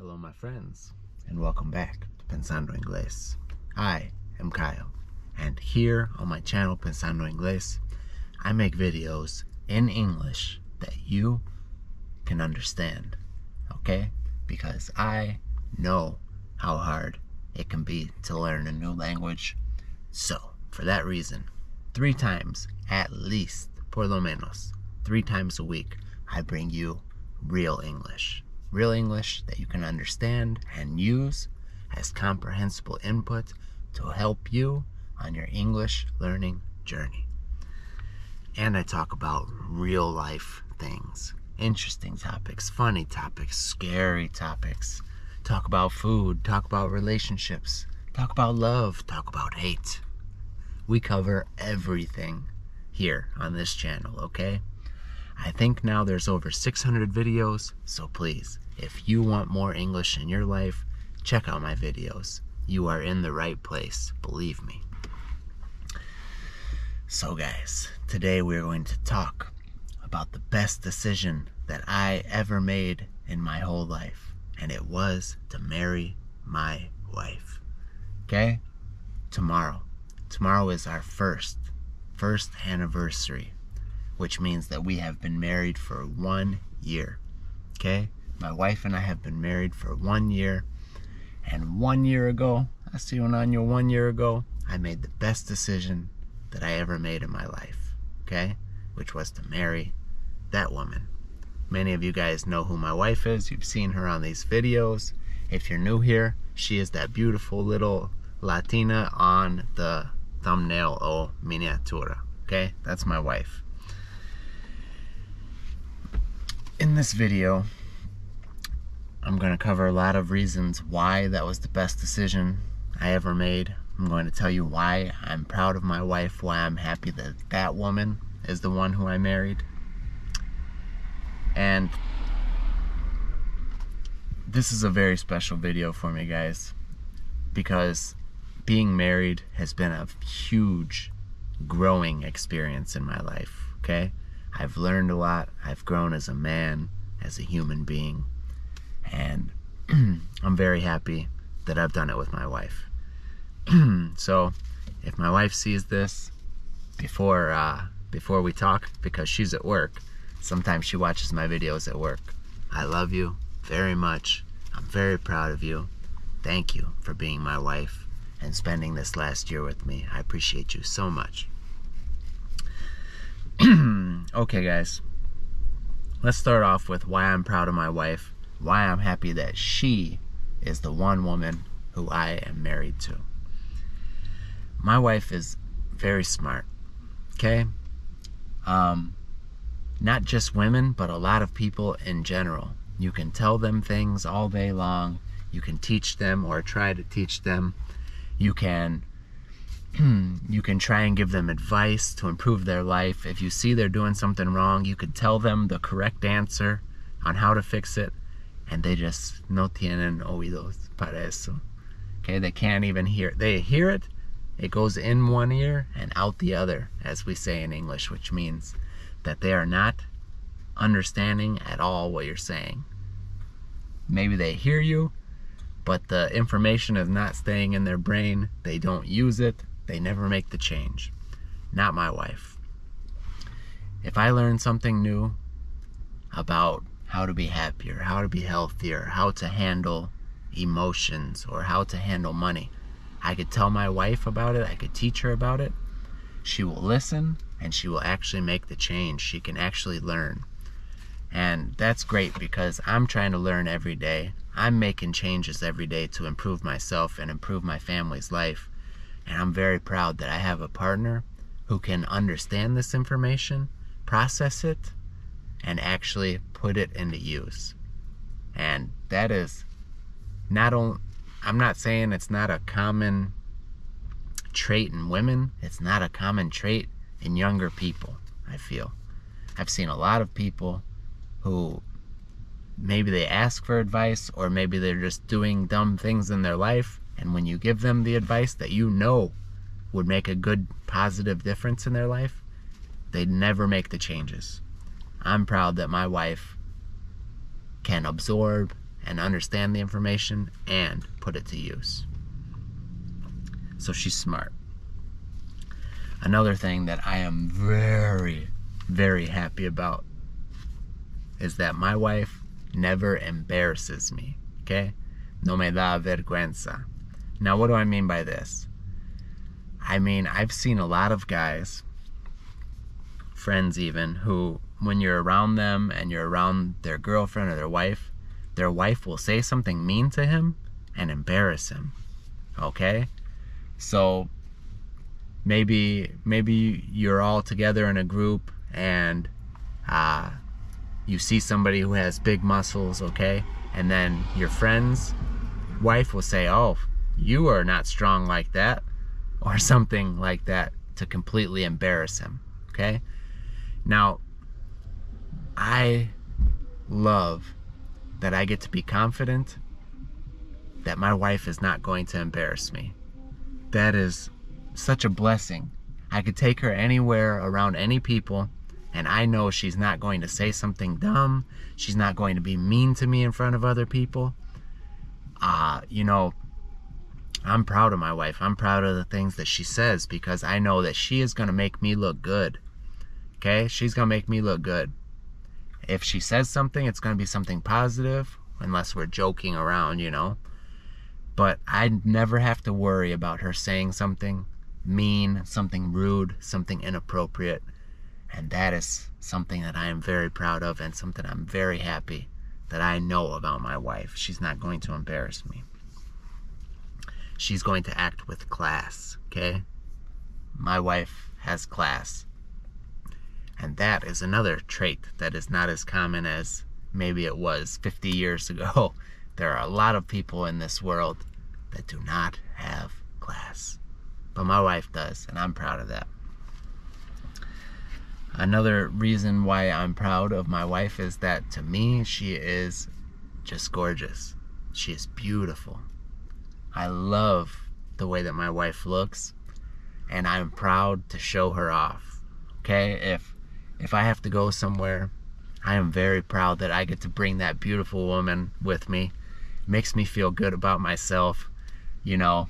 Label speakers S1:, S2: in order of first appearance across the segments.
S1: Hello my friends, and welcome back to Pensando Inglés. I am Kyle, and here on my channel Pensando Inglés, I make videos in English that you can understand, okay? Because I know how hard it can be to learn a new language. So, for that reason, 3 times, at least, por lo menos, 3 times a week, I bring you real English. Real English that you can understand and use as comprehensible input to help you on your English learning journey. And I talk about real life things, interesting topics, funny topics, scary topics. Talk about food, talk about relationships, talk about love, talk about hate. We cover everything here on this channel, okay? I think now there's over 600 videos, so please, if you want more English in your life, check out my videos. You are in the right place, believe me. So guys, today we're going to talk about the best decision that I ever made in my whole life, and it was to marry my wife. Okay? Tomorrow is our first anniversary, which means that we have been married for 1 year. Okay? My wife and I have been married for 1 year, and 1 year ago, I see you on your 1 year ago, I made the best decision that I ever made in my life, okay? Which was to marry that woman. Many of you guys know who my wife is. You've seen her on these videos. If you're new here, she is that beautiful little Latina on the thumbnail o miniatura, okay? That's my wife. In this video, I'm going to cover a lot of reasons why that was the best decision I ever made. I'm going to tell you why I'm proud of my wife, why I'm happy that that woman is the one who I married. And this is a very special video for me, guys, because being married has been a huge growing experience in my life, okay? I've learned a lot. I've grown as a man, as a human being. And I'm very happy that I've done it with my wife. So if my wife sees this before we talk, because she's at work, sometimes she watches my videos at work. I love you very much. I'm very proud of you. Thank you for being my wife and spending this last year with me. I appreciate you so much. Okay guys, let's start off with why I'm proud of my wife, why I'm happy that she is the one woman who I am married to. My wife is very smart, okay? Not just women, but a lot of people in general. You can tell them things all day long. You can teach them or try to teach them. You can try and give them advice to improve their life. If you see they're doing something wrong, you could tell them the correct answer on how to fix it, and they just no tienen oídos para eso. Okay, they can't even hear. They hear it, it goes in one ear and out the other, as we say in English, which means that they are not understanding at all what you're saying. Maybe they hear you, but the information is not staying in their brain. They don't use it. They never make the change. Not my wife. If I learn something new about how to be happier, how to be healthier, how to handle emotions, or how to handle money, I could tell my wife about it. I could teach her about it. She will listen, and she will actually make the change. She can actually learn. And that's great because I'm trying to learn every day. I'm making changes every day to improve myself and improve my family's life. And I'm very proud that I have a partner who can understand this information, process it, and actually put it into use. And that is not only, I'm not saying it's not a common trait in women. It's not a common trait in younger people, I feel. I've seen a lot of people who maybe they ask for advice, or maybe they're just doing dumb things in their life, and when you give them the advice that you know would make a good positive difference in their life, they never make the changes. I'm proud that my wife can absorb and understand the information and put it to use. So she's smart. Another thing that I am very, very happy about is that my wife never embarrasses me, okay? No me da vergüenza. Now, what do I mean by this? I mean, I've seen a lot of guys, friends even, who, when you're around them and you're around their girlfriend or their wife will say something mean to him and embarrass him, okay? So maybe you're all together in a group and you see somebody who has big muscles, okay? And then your friend's wife will say, oh, you are not strong like that, or something like that, to completely embarrass him, okay? Now, I love that I get to be confident that my wife is not going to embarrass me. That is such a blessing. I could take her anywhere around any people, and I know she's not going to say something dumb. She's not going to be mean to me in front of other people. You know, I'm proud of my wife. I'm proud of the things that she says, because I know that she is going to make me look good. Okay? She's going to make me look good. If she says something, it's going to be something positive, unless we're joking around, you know. But I never have to worry about her saying something mean, something rude, something inappropriate. And that is something that I am very proud of, and something I'm very happy that I know about my wife. She's not going to embarrass me. She's going to act with class, okay? My wife has class. And that is another trait that is not as common as maybe it was 50 years ago. There are a lot of people in this world that do not have class. But my wife does, and I'm proud of that. Another reason why I'm proud of my wife is that, to me, she is just gorgeous. She is beautiful. I love the way that my wife looks, and I'm proud to show her off. Okay? If I have to go somewhere, I am very proud that I get to bring that beautiful woman with me. It makes me feel good about myself. You know,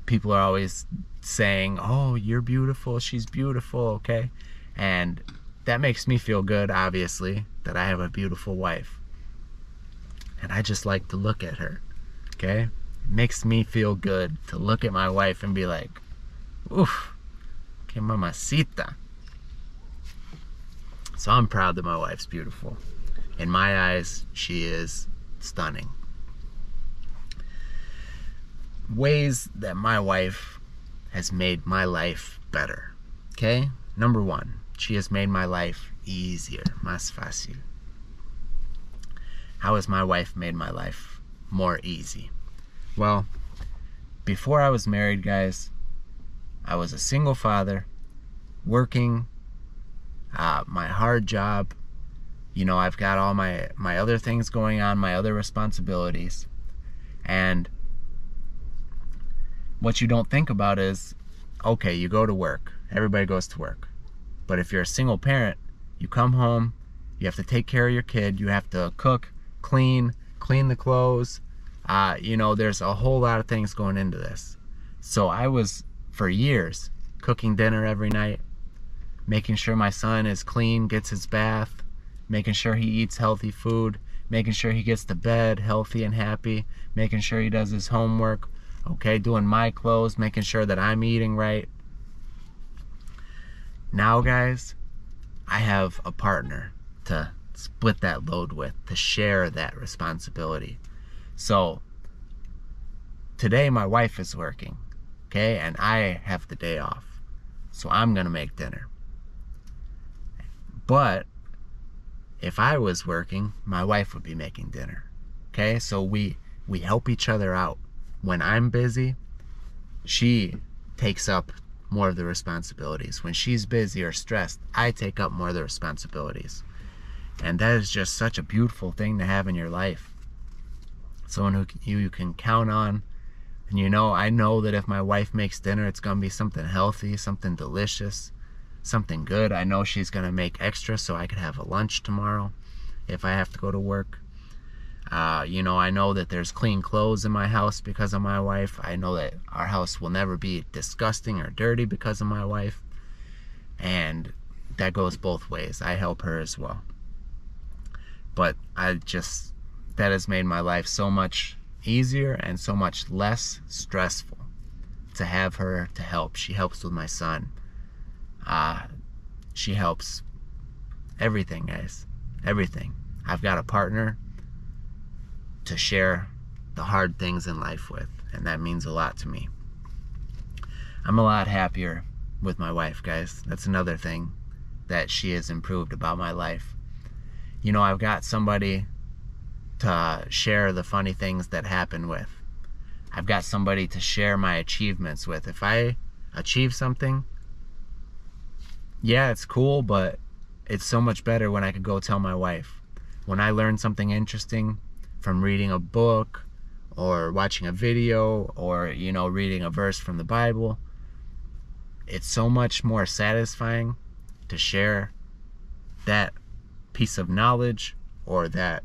S1: people are always saying, oh, you're beautiful, she's beautiful, okay? And that makes me feel good, obviously, that I have a beautiful wife. And I just like to look at her, okay? It makes me feel good to look at my wife and be like, oof, que mamacita. So I'm proud that my wife's beautiful. In my eyes, she is stunning. Ways that my wife has made my life better. Okay? Number one, she has made my life easier. Más fácil. How has my wife made my life more easy? Well, before I was married, guys, I was a single father, working my hard job. You know, I've got all my other things going on, my other responsibilities. And what you don't think about is, okay, you go to work. Everybody goes to work. But if you're a single parent, you come home, you have to take care of your kid, you have to cook, clean the clothes. You know, there's a whole lot of things going into this. So I was, for years, cooking dinner every night, making sure my son is clean, gets his bath, making sure he eats healthy food, making sure he gets to bed healthy and happy, making sure he does his homework, okay, doing my clothes, making sure that I'm eating right. Now, guys, I have a partner to split that load with, to share that responsibility. So today my wife is working, okay, and I have the day off. So I'm gonna make dinner. But if I was working, my wife would be making dinner. Okay, so we help each other out. When I'm busy, she takes up more of the responsibilities. When she's busy or stressed, I take up more of the responsibilities. And that is just such a beautiful thing to have in your life. Someone who you can count on. And you know, I know that if my wife makes dinner, it's going to be something healthy, something delicious, something good. I know she's going to make extra so I could have a lunch tomorrow if I have to go to work. You know, I know that there's clean clothes in my house because of my wife. I know that our house will never be disgusting or dirty because of my wife. And that goes both ways. I help her as well. But that has made my life so much easier and so much less stressful to have her to help. She helps with my son. She helps everything, guys. Everything. I've got a partner to share the hard things in life with, and that means a lot to me. I'm a lot happier with my wife, guys. That's another thing that she has improved about my life. You know, I've got somebody to share the funny things that happen with. I've got somebody to share my achievements with. If I achieve something, yeah, it's cool, but it's so much better when I could go tell my wife. When I learn something interesting from reading a book or watching a video or, you know, reading a verse from the Bible, it's so much more satisfying to share that piece of knowledge or that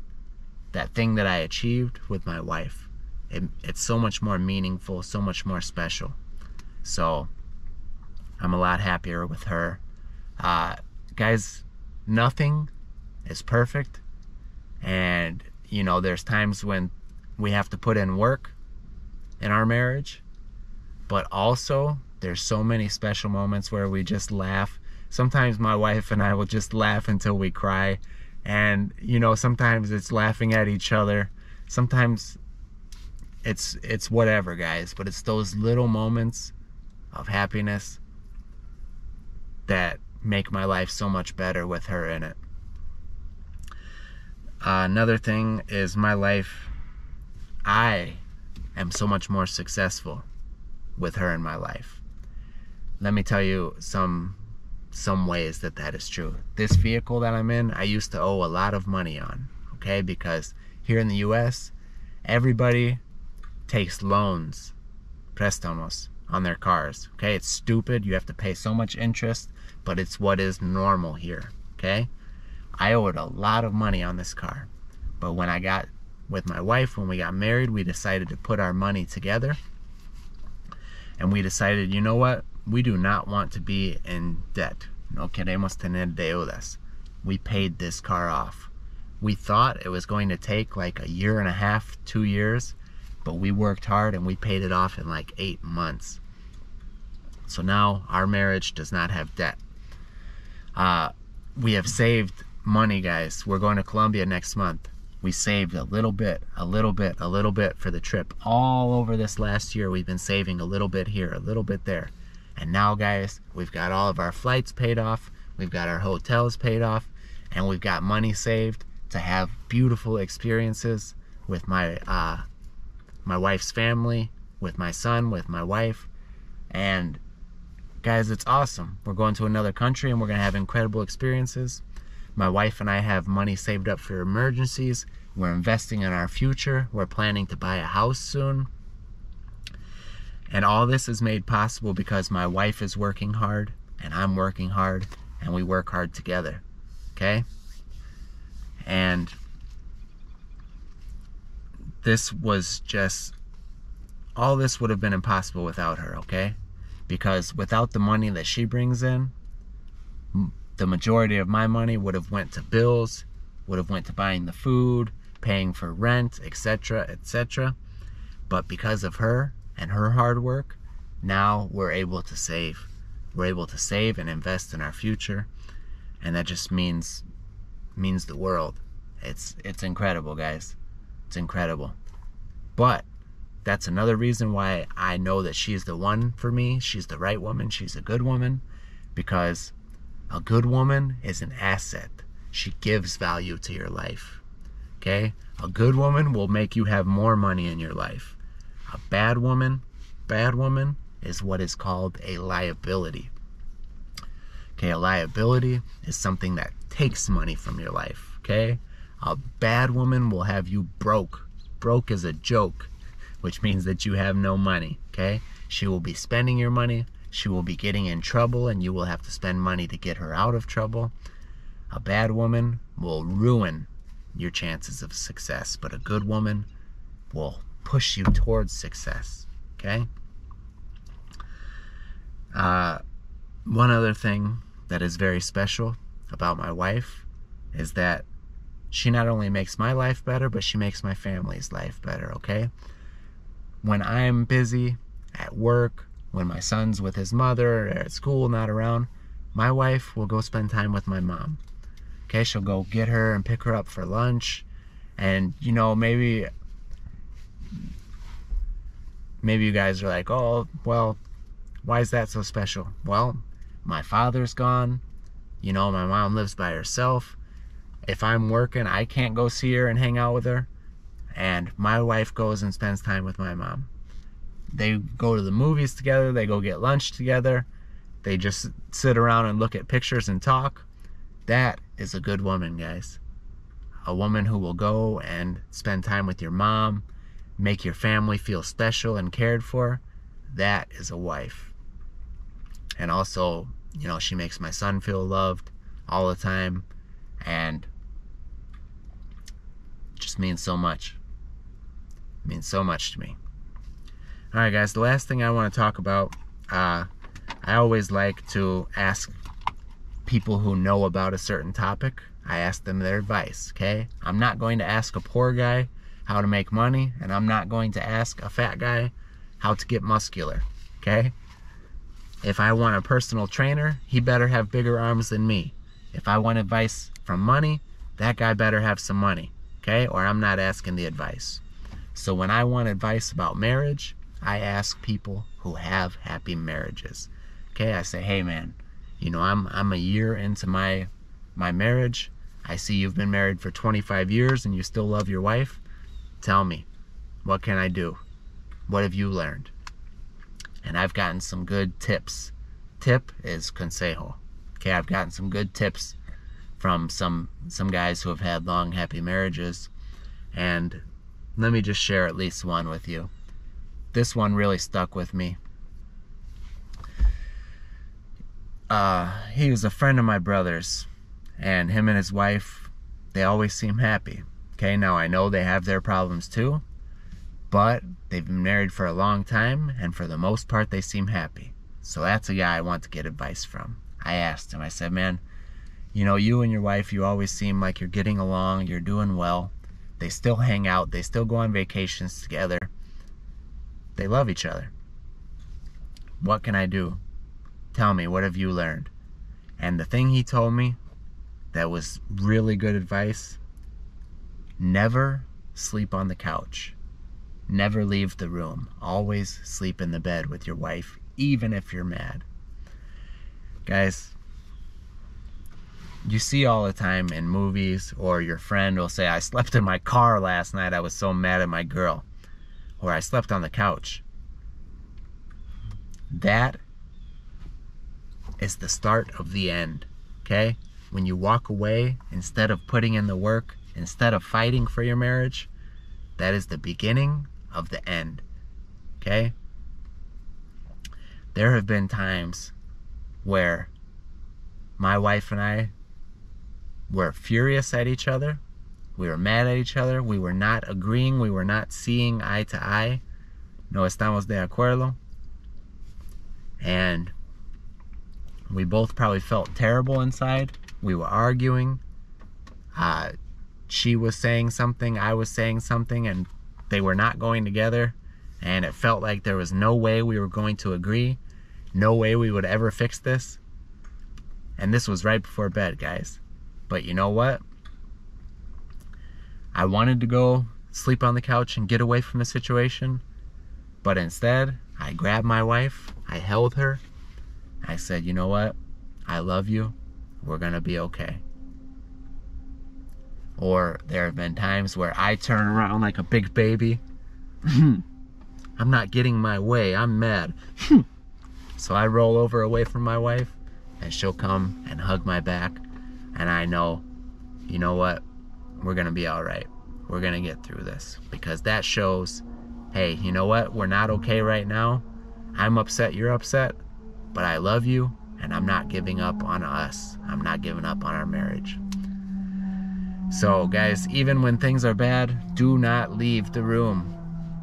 S1: thing that I achieved with my wife. It's so much more meaningful, so much more special. So I'm a lot happier with her. Guys, nothing is perfect, and you know, there's times when we have to put in work in our marriage, but also there's so many special moments where we just laugh. Sometimes my wife and I will just laugh until we cry, and you know, sometimes it's laughing at each other, sometimes it's whatever, guys, but it's those little moments of happiness that make my life so much better with her in it. Another thing is my life, I am so much more successful with her in my life. Let me tell you some ways that is true. This vehicle that I'm in, I used to owe a lot of money on, okay? Because here in the US, everybody takes loans, préstamos, on their cars, okay? It's stupid. You have to pay so much interest, but it's what is normal here, okay? I owed a lot of money on this car, but when I got with my wife, when we got married, we decided to put our money together, and we decided, you know what? We do not want to be in debt. No queremos tener deudas. We paid this car off. We thought it was going to take like 1.5 years, 2 years, but we worked hard and we paid it off in like 8 months. So now our marriage does not have debt. We have saved money, guys. We're going to Colombia next month. We saved a little bit for the trip. All over this last year, we've been saving a little bit here, a little bit there. And now, guys, we've got all of our flights paid off. We've got our hotels paid off. And we've got money saved to have beautiful experiences with my wife's family, with my son, with my wife. And guys, it's awesome. We're going to another country and we're going to have incredible experiences. My wife and I have money saved up for emergencies. We're investing in our future. We're planning to buy a house soon. And all this is made possible because my wife is working hard and I'm working hard and we work hard together. Okay? And this was just, all this would have been impossible without her, okay? Because without the money that she brings in, the majority of my money would have went to bills, would have went to buying the food, paying for rent, etc., etc. But because of her and her hard work, now we're able to save. We're able to save and invest in our future, and that just means the world. It's incredible, guys. It's incredible. But that's another reason why I know that she's the one for me. She's the right woman. She's a good woman, because a good woman is an asset. She gives value to your life. Okay? A good woman will make you have more money in your life. A bad woman is what is called a liability. Okay, a liability is something that takes money from your life. Okay? A bad woman will have you broke. Broke is a joke, which means that you have no money. Okay? She will be spending your money. She will be getting in trouble, and you will have to spend money to get her out of trouble. A bad woman will ruin your chances of success. But a good woman will push you towards success, okay? One other thing that is very special about my wife is that she not only makes my life better, but she makes my family's life better, okay? When I'm busy at work, when my son's with his mother or at school, not around, my wife will go spend time with my mom. Okay, she'll go get her and pick her up for lunch. And, you know, maybe you guys are like, oh, well, why is that so special? Well, my father's gone. You know, my mom lives by herself. If I'm working, I can't go see her and hang out with her. And my wife goes and spends time with my mom. They go to the movies together. They go get lunch together. They just sit around and look at pictures and talk. That is a good woman, guys. A woman who will go and spend time with your mom, make your family feel special and cared for. That is a wife. And also, you know, she makes my son feel loved all the time, and it just means so much. It means so much to me. Alright guys, the last thing I want to talk about, I always like to ask people who know about a certain topic. I ask them their advice, okay? I'm not going to ask a poor guy how to make money, and I'm not going to ask a fat guy how to get muscular, okay? If I want a personal trainer, he better have bigger arms than me. If I want advice from money, that guy better have some money, okay? Or I'm not asking the advice. So when I want advice about marriage, I ask people who have happy marriages, okay? I say, hey man, you know, I'm a year into my marriage. I see you've been married for 25 years and you still love your wife. Tell me, what can I do? What have you learned? And I've gotten some good tips. Tip is consejo. Okay, I've gotten some good tips from some guys who have had long, happy marriages. And let me just share at least one with you. This one really stuck with me. He was a friend of my brother's, and him and his wife, they always seem happy. Okay, now I know they have their problems too, but they've been married for a long time, and for the most part they seem happy. So that's a guy I want to get advice from. I asked him, I said, man, you know, you and your wife, you always seem like you're getting along, you're doing well. They still hang out, they still go on vacations together. They love each other. What can I do? Tell me, what have you learned? And the thing he told me that was really good advice: never sleep on the couch. Never leave the room. Always sleep in the bed with your wife, even if you're mad. Guys, you see all the time in movies, or your friend will say, I slept in my car last night, I was so mad at my girl. Or I slept on the couch. That is the start of the end, okay? When you walk away, instead of putting in the work, instead of fighting for your marriage, that is the beginning of the end, okay? There have been times where my wife and I were furious at each other. We were mad at each other. We were not agreeing. We were not seeing eye to eye. No estamos de acuerdo. And we both probably felt terrible inside. We were arguing. She was saying something, I was saying something, and they were not going together. And it felt like there was no way we were going to agree. No way we would ever fix this. And this was right before bed, guys. But you know what? I wanted to go sleep on the couch and get away from the situation. But instead, I grabbed my wife. I held her. I said, you know what? I love you. We're going to be okay. Or there have been times where I turn around like a big baby. I'm not getting my way. I'm mad. So I roll over away from my wife, and she'll come and hug my back. And I know, you know what? We're going to be all right. We're going to get through this. Because that shows, hey, you know what? We're not okay right now. I'm upset, you're upset. But I love you, and I'm not giving up on us. I'm not giving up on our marriage. So guys, even when things are bad, do not leave the room.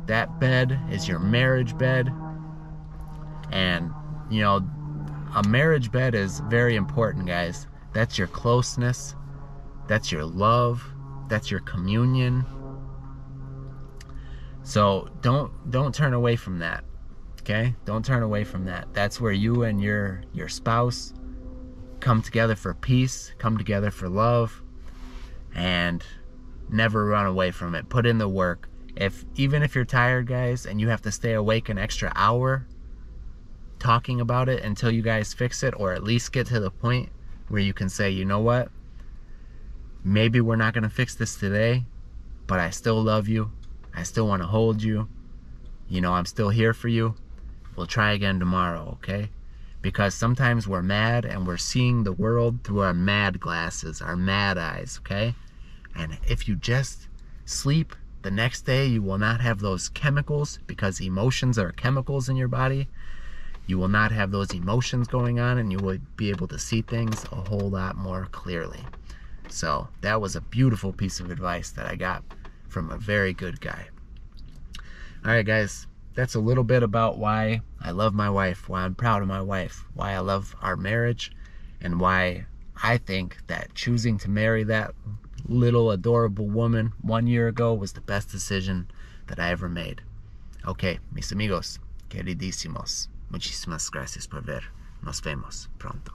S1: That bed is your marriage bed. And, you know, a marriage bed is very important, guys. That's your closeness. That's your love. That's your communion. So don't turn away from that. Okay? Don't turn away from that. That's where you and your spouse come together for peace, come together for love, and never run away from it. Put in the work. Even if you're tired, guys, and you have to stay awake an extra hour talking about it until you guys fix it, or at least get to the point where you can say, you know what, maybe we're not going to fix this today, but I still love you. I still want to hold you. You know, I'm still here for you. We'll try again tomorrow, okay? Because sometimes we're mad and we're seeing the world through our mad glasses, our mad eyes, okay? And if you just sleep, the next day you will not have those chemicals, because emotions are chemicals in your body. You will not have those emotions going on, and you will be able to see things a whole lot more clearly. So that was a beautiful piece of advice that I got from a very good guy. All right, guys, that's a little bit about why I love my wife, why I'm proud of my wife, why I love our marriage, and why I think that choosing to marry that little adorable woman 1 year ago was the best decision that I ever made. Okay, mis amigos, queridísimos, muchísimas gracias por ver. Nos vemos pronto.